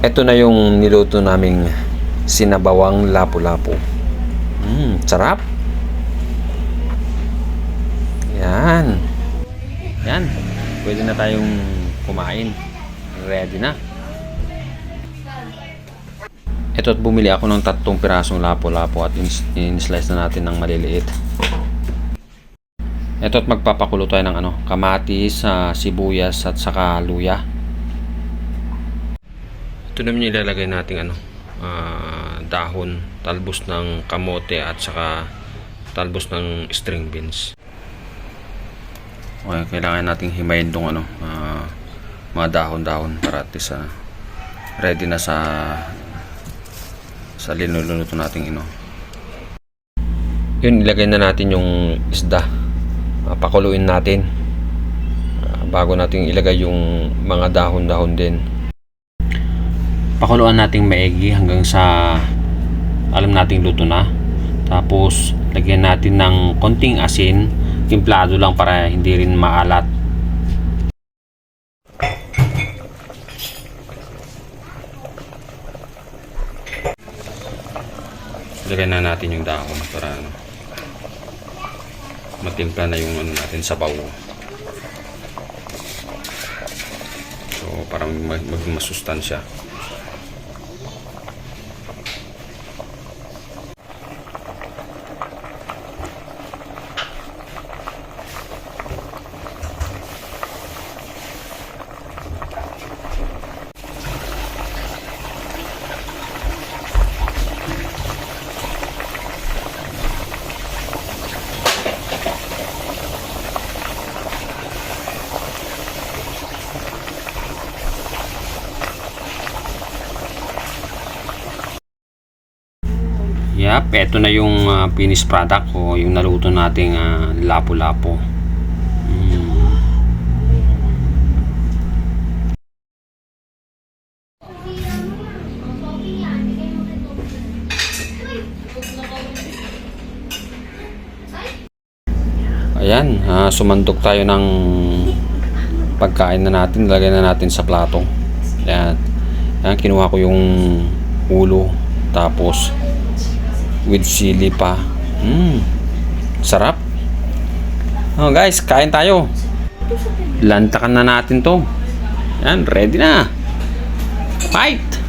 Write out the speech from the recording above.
Ito na yung niluto naming sinabawang lapu-lapu. Sarap. Yan. Yan. Pwede na tayong kumain. Ready na. Ito, at bumili ako ng 3 pirasong lapu-lapu at in-slice na natin ng maliliit. Ito, at magpapakulo tayo ng kamatis, sibuyas at saka luya. Ito naman yung ilalagay natin dahon, talbos ng kamote at saka talbos ng string beans. Okay, kailangan nating himayin tong mga dahon-dahon para at least ready na sa linuluto nating Yun, ilagay na natin yung isda. Pakuluin natin bago natin ilagay yung mga dahon-dahon din. Pakuluan nating maigi hanggang sa alam nating luto na. Tapos lagyan natin ng konting asin, timplado lang para hindi rin maalat. Lagyan na natin yung dahon para matimpla na yung natin sabaw. So para maging masustansya. Yep, eto na yung finished product o yung naluto nating lapu-lapu. Ayan, sumandok tayo ng pagkain na natin, lagay na natin sa plato. Ayan, kinuha ko yung ulo, tapos with sili pa. Sarap. Guys, kain tayo. Lantakan na natin to. Yan, ready na. Fight!